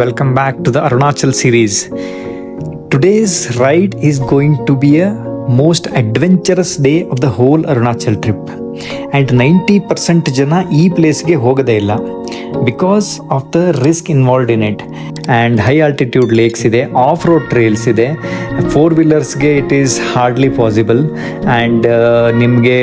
welcome back to the Arunachal series. Today's ride is going to be a most adventurous day of the whole Arunachal trip. And 90% ಜನ ಈ ಪ್ಲೇಸ್ಗೆ ಹೋಗೋದೇ ಇಲ್ಲ because of the risk involved in it. And high altitude lakes ಇದೆ, off road trails ಇದೆ, 4 ವೀಲರ್ಸ್ಗೆ it is hardly possible. And ನಿಮಗೆ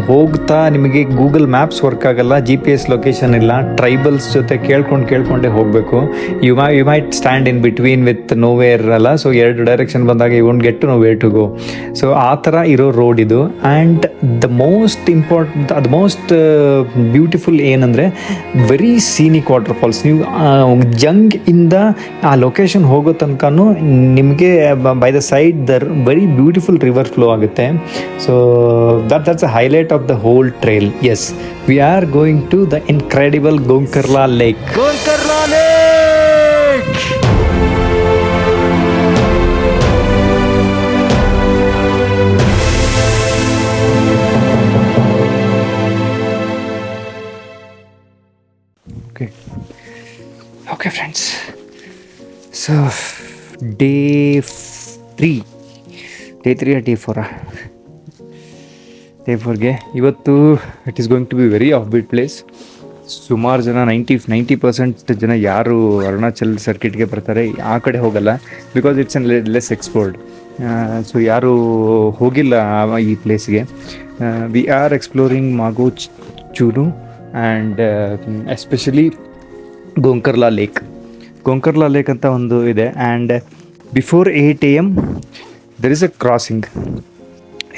ಹೋಗ್ತಾ ನಿಮಗೆ ಗೂಗಲ್ ಮ್ಯಾಪ್ಸ್ ವರ್ಕ್ ಆಗಲ್ಲ, GPS ಲೊಕೇಶನ್ ಇಲ್ಲ, ಟ್ರೈಬಲ್ಸ್ ಜೊತೆ ಕೇಳ್ಕೊಂಡೇ ಹೋಗಬೇಕು. You might stand in between with nowhere ಅಲ್ಲ, ಸೊ 2 ಡೈರೆಕ್ಷನ್ ಬಂದಾಗ you won't get to know where to go. So ಆ ಥರ ಇರೋ ರೋಡ್ ಇದು. ಆ್ಯಂಡ್ ದ ಮೋಸ್ಟ್ ಬ್ಯೂಟಿಫುಲ್ ಏನಂದರೆ ವೆರಿ ಸೀನಿಕ್ ವಾಟರ್ ಫಾಲ್ಸ್. ನೀವು ಜಂಗ್ ಇಂದ ಆ ಲೊಕೇಶನ್ ಹೋಗೋ ತನಕನೂ ನಿಮಗೆ by the side very beautiful river flow ಆಗುತ್ತೆ. So that's a highlight of the whole trail. Yes, we are going to the incredible Gonkarla lake. Okay friends, so day 3 or day 4 day 4ಗೆ ಇವತ್ತು it is going to be very off beat place. ಸುಮಾರು ಜನ 90% ಜನ ಯಾರು ಅರುಣಾಚಲ್ ಸರ್ಕಿಟ್ಗೆ ಬರ್ತಾರೆ ಆ ಕಡೆ ಹೋಗಲ್ಲ, because it's an less explored. So ಯಾರು ಹೋಗಿಲ್ಲ ಈ ಪ್ಲೇಸ್ಗೆ. ವಿ ಆರ್ ಎಕ್ಸ್ಪ್ಲೋರಿಂಗ್ ಮಾಗೋ ಚೂರು ಆ್ಯಂಡ್ ಎಸ್ಪೆಷಲಿ ಗೋಂಕರ್ಲಾ ಲೇಕ್ ಅಂತ ಒಂದು ಇದೆ. And before 8 AM there is a crossing,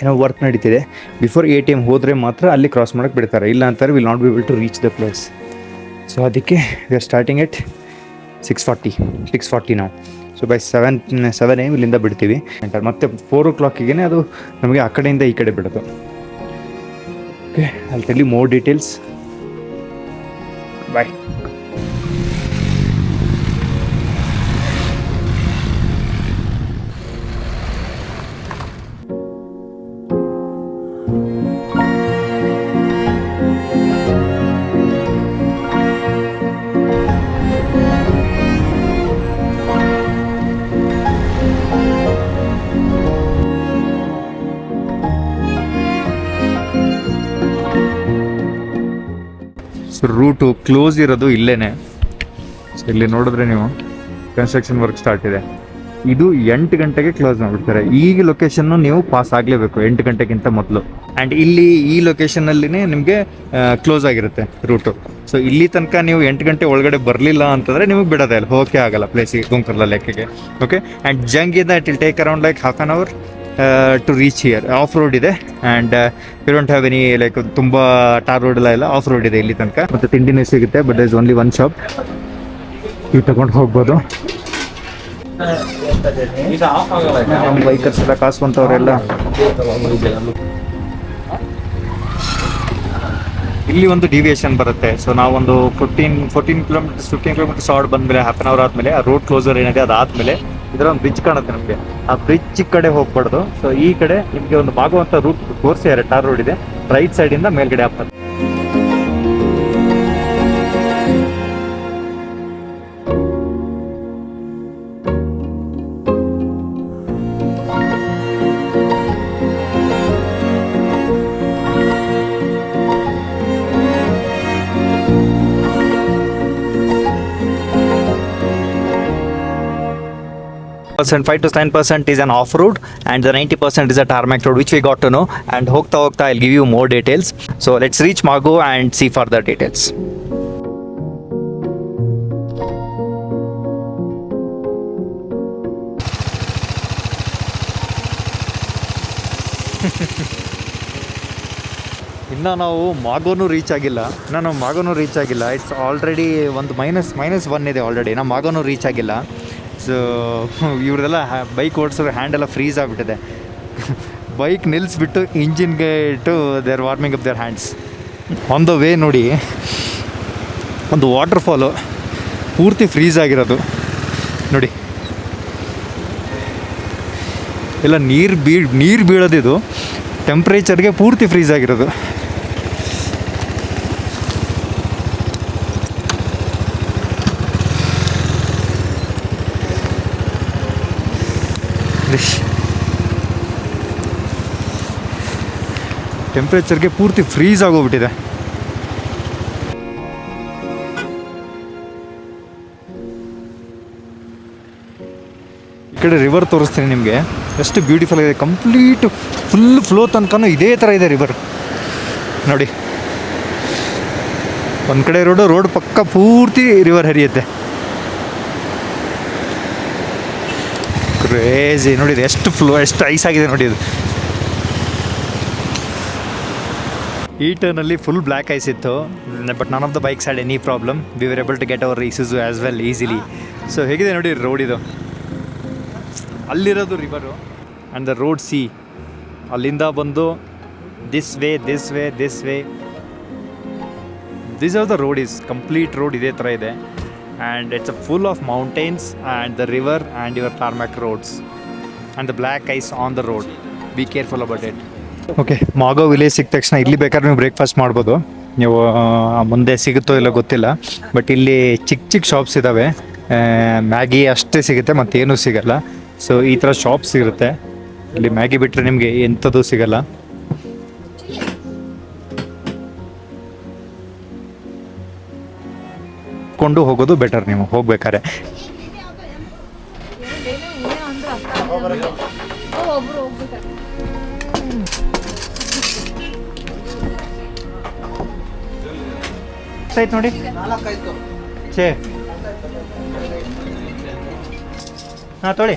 ಏನೋ ವರ್ಕ್ ನಡೀತಿದೆ. ಬಿಫೋರ್ 8 AM ಹೋದರೆ ಮಾತ್ರ ಅಲ್ಲಿ ಕ್ರಾಸ್ ಮಾಡೋಕ್ಕೆ ಬಿಡ್ತಾರೆ, ಇಲ್ಲ ಅಂತಾರೆ will not be able to reach the place. So ಅದಕ್ಕೆ ವಿ ಆರ್ ಸ್ಟಾರ್ಟಿಂಗ್ ಎಟ್ 6:40 ನಾವು. ಸೊ ಬೈ 7 AM ಇಲ್ಲಿಂದ ಬಿಡ್ತೀವಿ. ಮತ್ತು 4 o'clockಗೆ ಅದು ನಮಗೆ ಆ ಕಡೆಯಿಂದ ಈ ಕಡೆ ಬಿಡೋದು. ಓಕೆ, ಅಲ್ಲಿ tell you more details. Bye. So route close ಇರೋದು ಇಲ್ಲೇನೆ. ಸೊ ಇಲ್ಲಿ ನೋಡಿದ್ರೆ ನೀವು ಕನ್ಸ್ಟ್ರಕ್ಷನ್ ವರ್ಕ್ ಸ್ಟಾರ್ಟ್ ಇದೆ. ಇದು 8 ಗಂಟೆಗೆ ಕ್ಲೋಸ್ ಮಾಡಿಬಿಡ್ತಾರೆ. ಈಗ ಲೊಕೇಶನ್ನು ನೀವು ಪಾಸ್ ಆಗಲೇಬೇಕು 8 ಗಂಟೆಗಿಂತ ಮೊದಲು. ಆ್ಯಂಡ್ ಇಲ್ಲಿ ಈ ಲೊಕೇಶನ್ನಲ್ಲಿನೇ ನಿಮಗೆ ಕ್ಲೋಸ್ ಆಗಿರುತ್ತೆ ರೂಟು. ಸೊ ಇಲ್ಲಿ ತನಕ ನೀವು 8 ಗಂಟೆ ಒಳಗಡೆ ಬರಲಿಲ್ಲ ಅಂತಂದರೆ ನಿಮಗೆ ಬಿಡೋದೇ ಇಲ್ಲ, ಹೋಗೇ ಆಗಲ್ಲ ಪ್ಲೇಸಿಗೆ, ಗೋಂಕರ್ಲಾ ಲೇಕಿಗೆ. ಓಕೆ, ಆ್ಯಂಡ್ ಜಂಗಿಂದ it will take around like half an hour to reach here. Off road ಇದೆ and you don't have any like ತುಂಬ ಟಾರ್ ರೋಡ್ ಎಲ್ಲ ಆಫ್ ರೋಡ್ ಇದೆ ಇಲ್ಲಿ ತನಕ. ಮತ್ತು ತಿಂಡಿನೇ ಸಿಗುತ್ತೆ, but is only one shop. ನೀವು ತಗೊಂಡು ಹೋಗ್ಬೋದು. ನಮ್ಮ ಬೈಕರ್ಸ್ ಎಲ್ಲ ಕಾಸ್ಕೊಂತವ್ರೆಲ್ಲ ಇಲ್ಲಿ ಒಂದು ಡಿವಿಯೇಷನ್ ಬರುತ್ತೆ. ಸೊ ನಾವೊಂದು 14 ಕಿಲೋಮೀಟರ್ಸ್ 15 ಕಿಲೋಮೀಟರ್ಸ್ ಆಡ್ ಬಂದಮೇಲೆ half an hour ಆದಮೇಲೆ ಆ ರೋಡ್ ಕ್ಲೋಸರ್ ಏನಿದೆ ಅದಾದಮೇಲೆ ಇದರ ಒಂದು ಬ್ರಿಡ್ಜ್ ಕಾಣುತ್ತೆ ನಮಗೆ. ಆ ಬ್ರಿಡ್ಜ್ ಕಡೆ ಹೋಗ್ಬಾರ್ದು. ಸೊ ಈ ಕಡೆ ನಿಮಗೆ ಒಂದು ಆಗುವಂಥ ರೂಟ್ ತೋರಿಸಿದ್ದಾರೆ, ಟಾರ್ ರೋಡ್ ಇದೆ, ರೈಟ್ ಸೈಡಿಂದ ಮೇಲ್ಗಡೆ ಆಗ್ತದೆ. and 5 to 10% is an off-road and the 90% is a tarmac road, which we got to know. And hokta I'll give you more details. So let's reach Mago and see further details. ಇನ್ನು ನಾವು ಮಾಗೋನು reach ಆಗಿಲ್ಲ. It's already ಒಂದು -1 ಇದೆ already. ನಾವು ಮಾಗೋನು reach ಆಗಿಲ್ಲ. So ಇವ್ರದೆಲ್ಲ bike ಓಡಿಸೋರು ಹ್ಯಾಂಡೆಲ್ಲ freeze ಆಗಿಬಿಟ್ಟಿದೆ. Bike ನಿಲ್ಲಿಸ್ಬಿಟ್ಟು ಇಂಜಿನ್ಗೆ ಇಟ್ಟು they are warming up there hands. On the way ನೋಡಿ ಒಂದು ವಾಟರ್ ಫಾಲು ಪೂರ್ತಿ ಫ್ರೀಸ್ ಆಗಿರೋದು ನೋಡಿ. ಎಲ್ಲ ನೀರು ಬೀಳೋದಿದು ಟೆಂಪ್ರೇಚರ್ಗೆ ಪೂರ್ತಿ ಫ್ರೀಸ್ ಆಗಿರೋದು. ನೋಡಿ, ಟೆಂಪ್ರೇಚರ್ಗೆ ಪೂರ್ತಿ ಫ್ರೀಸ್ ಆಗೋಗ್ಬಿಟ್ಟಿದೆ. ಈ ಕಡೆ ರಿವರ್ ತೋರಿಸ್ತೀನಿ ನಿಮಗೆ, ಎಷ್ಟು ಬ್ಯೂಟಿಫುಲ್ ಆಗಿದೆ. ಕಂಪ್ಲೀಟ್ ಫುಲ್ ಫ್ಲೋ ತನಕನೂ ಇದೇ ಥರ ಇದೆ ರಿವರ್ ನೋಡಿ. ಒಂದು ಕಡೆ ರೋಡ್ ಪಕ್ಕ ಪೂರ್ತಿ ರಿವರ್ ಹರಿಯುತ್ತೆ. ಕ್ರೇಜಿ ನೋಡಿ, ಇದು ಎಷ್ಟು ಎಷ್ಟು ಐಸ್ ಆಗಿದೆ ನೋಡಿ. ಅದು ಈ ಟರ್ನಲ್ಲಿ ಫುಲ್ ಬ್ಲ್ಯಾಕ್ ಐಸ್ ಇತ್ತು, but none of the bikes had any problem. We were able to get our Isuzu as well easily. So ಹೇಗಿದೆ ನೋಡಿ ರೋಡ್ ಇದು, ಅಲ್ಲಿರೋದು river and the road see, ಅಲ್ಲಿಂದ ಬಂದು this way this are the road is complete road ಇದೇ ಥರ ಇದೆ. And it's a full of mountains and the river and your tarmac roads and the black ice on the road. Be careful about it. Okay, Mago village ಸಿಕ್ಕ ತಕ್ಷಣ ಇಲ್ಲಿ ಬೇಕಾದ್ರೆ ನೀವು breakfast ಮಾಡ್ಬೋದು. ನೀವು ಮುಂದೆ ಸಿಗುತ್ತೋ ಇಲ್ಲ ಗೊತ್ತಿಲ್ಲ, ಬಟ್ ಇಲ್ಲಿ ಚಿಕ್ಕ ಶಾಪ್ಸ್ ಇದ್ದಾವೆ. ಮ್ಯಾಗಿ ಅಷ್ಟೇ ಸಿಗುತ್ತೆ, ಮತ್ತೇನೂ ಸಿಗಲ್ಲ. ಸೊ ಈ ಥರ ಶಾಪ್ಸ್ ಇರುತ್ತೆ ಇಲ್ಲಿ. ಮ್ಯಾಗಿ ಬಿಟ್ಟರೆ ನಿಮಗೆ ಎಂಥದ್ದು ಸಿಗಲ್ಲ. ಕೊಂಡು ಹೋಗೋದು ಬೆಟರ್ ನೀವು ಹೋಗ್ಬೇಕಾದ್ರೆ. ಆಯ್ತು ನೋಡಿ, ಛೇ ಹಾಂ ತೊಳಿ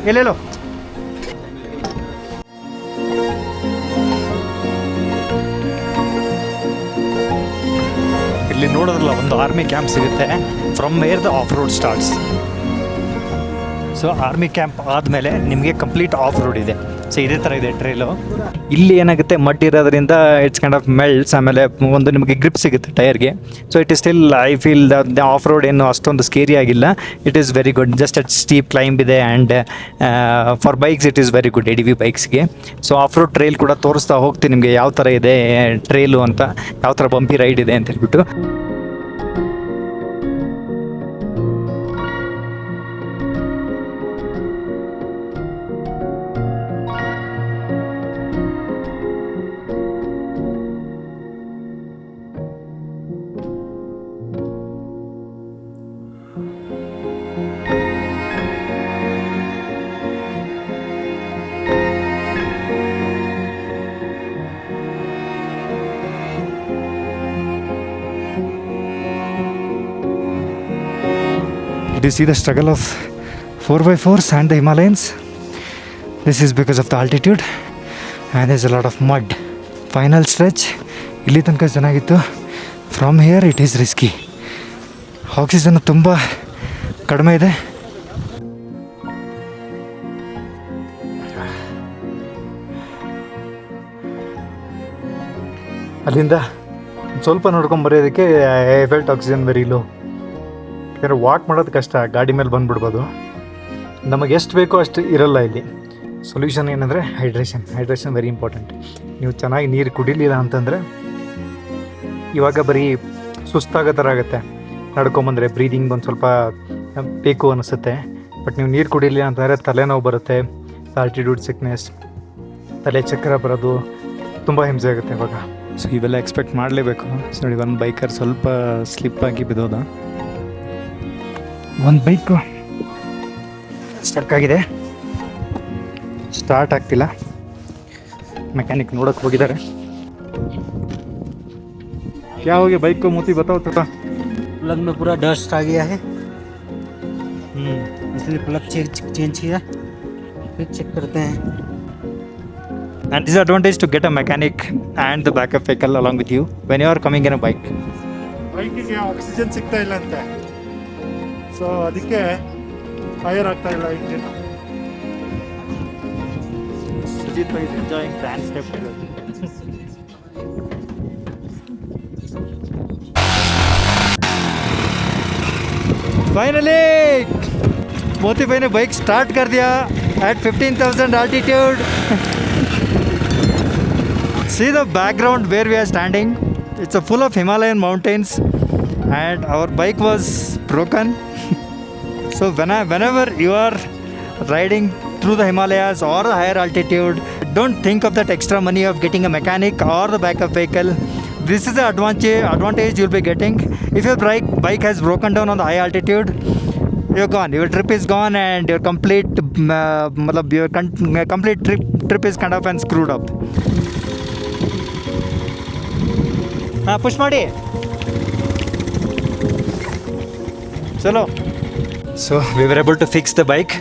ಎಲ್ಲೆಲ್ಲೋ. ಇಲ್ಲಿ ನೋಡೋದ್ರಲ್ಲ ಒಂದು ಆರ್ಮಿ ಕ್ಯಾಂಪ್ ಸಿಗುತ್ತೆ, from where the off road starts. So army camp ಆದಮೇಲೆ ನಿಮಗೆ ಕಂಪ್ಲೀಟ್ ಆಫ್ ರೋಡ್ ಇದೆ. ಸೊ ಇದೇ ಥರ ಇದೆ ಟ್ರೈಲು. ಇಲ್ಲಿ ಏನಾಗುತ್ತೆ, ಮಡ್ ಇರೋದ್ರಿಂದ ಇಟ್ಸ್ ಕೈಂಡ್ ಆಫ್ ಮೆಲ್ಟ್ಸ್. ಆಮೇಲೆ ಒಂದು ನಿಮಗೆ ಗ್ರಿಪ್ ಸಿಗುತ್ತೆ ಟೈರ್ಗೆ. So it is still I feel the off road ಏನು ಅಷ್ಟೊಂದು ಸ್ಕೇರಿ ಆಗಿಲ್ಲ. It is very good. Just at steep climb ಇದೆ and for bikes it is very good, ADV ಬೈಕ್ಸ್ಗೆ. ಸೊ ಆಫ್ ರೋಡ್ ಟ್ರೈಲ್ ಕೂಡ ತೋರಿಸ್ತಾ ಹೋಗ್ತೀನಿ ನಿಮಗೆ ಯಾವ ಥರ ಇದೆ ಟ್ರೈಲು ಅಂತ, ಯಾವ ಥರ ಬಂಪಿ ರೈಡ್ ಇದೆ ಅಂತ ಹೇಳ್ಬಿಟ್ಟು. You see the struggle of 4x4s and the Himalayans. This is because of the altitude and there's a lot of mud. Final stretch ಇಲ್ಲಿ ತನಕ ಚೆನ್ನಾಗಿತ್ತು. From here it is risky. Oxygen ತುಂಬ ಕಡಿಮೆ ಇದೆ. ಅಲ್ಲಿಂದ ಸ್ವಲ್ಪ ನೋಡ್ಕೊಂಡು ಬರೋದಕ್ಕೆ I felt oxygen very low. ಯಾಕಂದರೆ ವಾಕ್ ಮಾಡೋದು ಕಷ್ಟ, ಗಾಡಿ ಮೇಲೆ ಬಂದುಬಿಡ್ಬೋದು. ನಮಗೆ ಎಷ್ಟು ಬೇಕೋ ಅಷ್ಟು ಇರಲ್ಲ ಇಲ್ಲಿ. ಸೊಲ್ಯೂಷನ್ ಏನಂದರೆ ಹೈಡ್ರೇಷನ್ ವೆರಿ ಇಂಪಾರ್ಟೆಂಟ್. ನೀವು ಚೆನ್ನಾಗಿ ನೀರು ಕುಡಿಲಿಲ್ಲ ಅಂತಂದರೆ ಇವಾಗ ಬರೀ ಸುಸ್ತಾಗೋ ಥರ ಆಗುತ್ತೆ. ನಡ್ಕೊಂಬಂದರೆ ಬ್ರೀದಿಂಗ್ ಒಂದು ಸ್ವಲ್ಪ ಬೇಕು ಅನಿಸುತ್ತೆ. ಬಟ್ ನೀವು ನೀರು ಕುಡಿಲಿಲ್ಲ ಅಂತಂದರೆ ತಲೆನೋವು ಬರುತ್ತೆ, ಆಲ್ಟಿಟ್ಯೂಡ್ ಸಿಕ್ನೆಸ್, ತಲೆ ಚಕ್ರ ಬರೋದು, ತುಂಬ ಹಿಂಸೆ ಆಗುತ್ತೆ ಇವಾಗ. ಸೊ ಇವೆಲ್ಲ ಎಕ್ಸ್ಪೆಕ್ಟ್ ಮಾಡಲೇಬೇಕು. ಸೊ ನೋಡಿ, ಒಂದು ಬೈಕರ್ ಸ್ವಲ್ಪ ಸ್ಲಿಪ್ಪಾಗಿ ಬಿದ್ದೋದ. ಒಂದು ಬೈಕು ಸ್ಟಕ್ ಆಗಿದೆ, ಸ್ಟಾರ್ಟ್ ಆಗ್ತಿಲ್ಲ. ಮೆಕ್ಯಾನಿಕ್ ನೋಡೋಕೆ ಹೋಗಿದ್ದಾರೆ. क्या हो गया बाइक को मोती बताओ थोड़ा. प्लग में पूरा डस्ट आ गया है, इसलिए प्लग चेंज किया, फिर चेक करते हैं. And disadvantage to get a mechanic and the backup vehicle along with you when you are coming in a bike. ಬೈಕಿಗೆ ಆಕ್ಸಿಜನ್ ಸಿಗ್ತಾ ಇಲ್ಲ ಅಂತೆ, ಸೊ ಅದಕ್ಕೆ ಫೈರ್ ಆಗ್ತಾ ಇಲ್ಲ engine. Sujit bhai is enjoying dance step. Finally, मोती भाई ने बाइक स्टार्ट कर दिया at 15,000 altitude. See the background where we are standing. It's a full of Himalayan mountains and our bike was broken. So whenever you are riding through the Himalayas or the higher altitude, don't think of that extra money of getting a mechanic or the backup vehicle. This is the advantage you'll be getting. If your bike has broken down on the high altitude, you're gone. Your trip is gone, and your complete complete trip is kind of and screwed up. Push ಮಾಡಿ ಚಲೋ. So we were able to fix the bike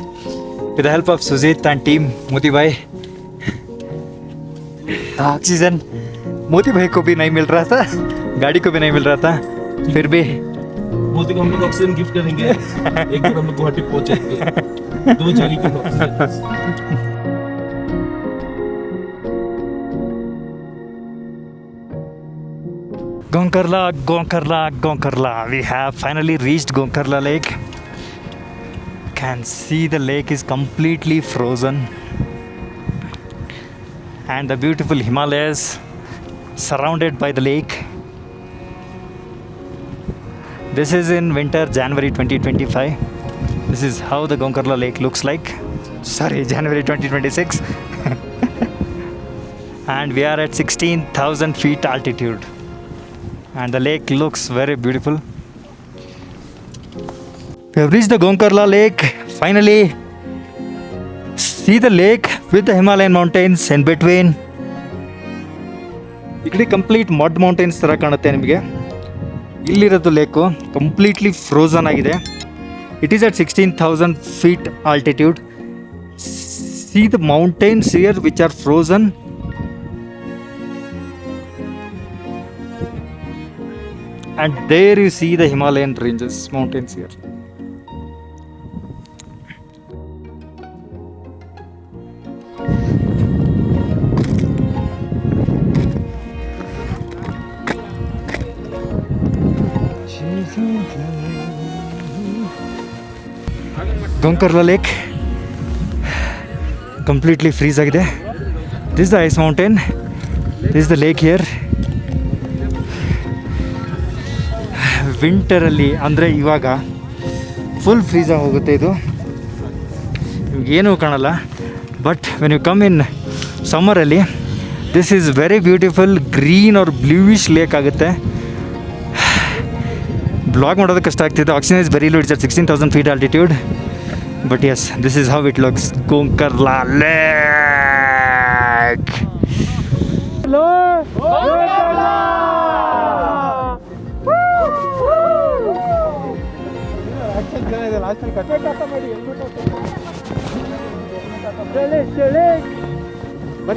with the help of Sujit and team Moti bhai. Oxygen मोती भाई को भी नहीं मिल रहा था, गाड़ी को भी नहीं मिल रहा था, फिर भी मोती को हम लोग ऑक्सीजन गिफ्ट करेंगे। एक बार हम लोग गुवाहाटी पहुंचेंगे 2 झोली की oxygen. Gonkarla. We have finally reached Gonkarla Lake. Can see the lake is completely frozen, and the beautiful Himalayas surrounded by the lake. This is in winter, January 2025. This is how the Gonkarla Lake looks like. Sorry, January 2026. And we are at 16,000 feet altitude. And the lake looks very beautiful. We have reached the Gonkarla Lake. Finally, see the lake with the Himalayan mountains in between. ಈ ಕಡೆ complete mud mountains ಥರ ಕಾಣುತ್ತೆ ನಿಮಗೆ. ಇಲ್ಲಿರೋದು lake completely frozen ಆಗಿದೆ. It is at 16,000 feet altitude. C the mountains here which are frozen. And there you see the Himalayan ranges, mountains here. Gonkarla Lake completely freeze ಆಗಿದೆ. This is the ice mountain. This is the lake here. ವಿಂಟರಲ್ಲಿ ಅಂದರೆ ಇವಾಗ full ಫ್ರೀಜಾಗಿ ಹೋಗುತ್ತೆ ಇದು, ಏನೂ ಕಾಣಲ್ಲ. But when you come in ಸಮ್ಮರಲ್ಲಿ this is very beautiful green or bluish lake ಆಗುತ್ತೆ. ಬ್ಲಾಗ್ ಮಾಡೋದಕ್ಕೆ ಕಷ್ಟ ಆಗ್ತಿದೆ. Oxygen is very low, it's at 16,000 feet altitude. But yes, this is how it looks. ಗೋಂಕರ್ಲಾ ಲೇಕ್.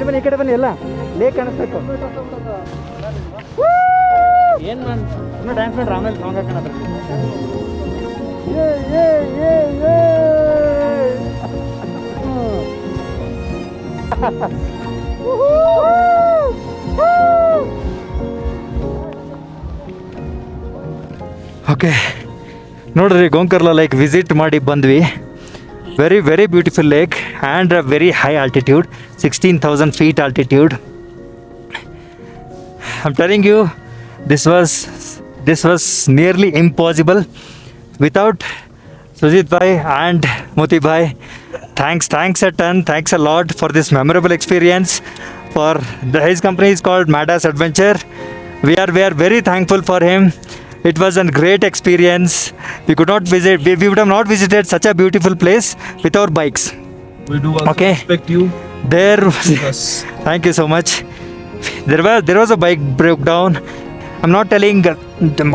ಬನ್ನಿ ಈ ಕಡೆ ಬನ್ನಿ, ಎಲ್ಲ ಲೇಕ್ ಕಾಣಿಸ್ಬೇಕು. ಏನು ಇನ್ನೂ ಡ್ಯಾನ್ಸ್ ಮಾಡ್ರಿ, ಆಮೇಲೆ ಸಾಂಗ್ ಹಾಕೋಣ. ಓಕೆ ನೋಡ್ರಿ, ಗೋಂಕರ್ಲಾ ಲೇಕ್ ವಿಸಿಟ್ ಮಾಡಿ ಬಂದ್ವಿ. Very very beautiful lake and a very high altitude, 16,000 feet altitude. I am telling you, this was nearly impossible without Sujit bhai and Moti bhai. Thanks a ton, thanks a lot for this memorable experience. For his company is called Madas Adventure. We are very thankful for him. It was a great experience. We would have not visited such a beautiful place with our bikes. We do also respect you. Yes. Thank you so much. There was a bike breakdown. I'm not telling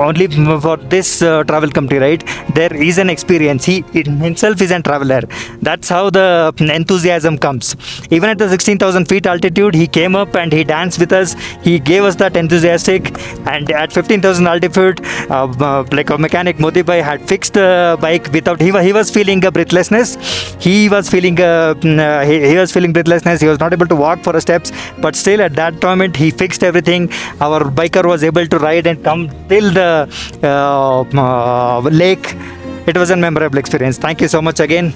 only for this travel company, right? There is an experience. He himself is a traveler. That's how the enthusiasm comes. Even at the 16,000 feet altitude, he came up and he danced with us. He gave us that enthusiastic. And at 15,000 altitude, like a mechanic, Modi bhai had fixed the bike without. He was feeling a breathlessness. He was feeling breathlessness. He was not able to walk for a steps. But still, at that moment, he fixed everything. Our biker was able to ride and come till the lake. It was a memorable experience. Thank you so much again.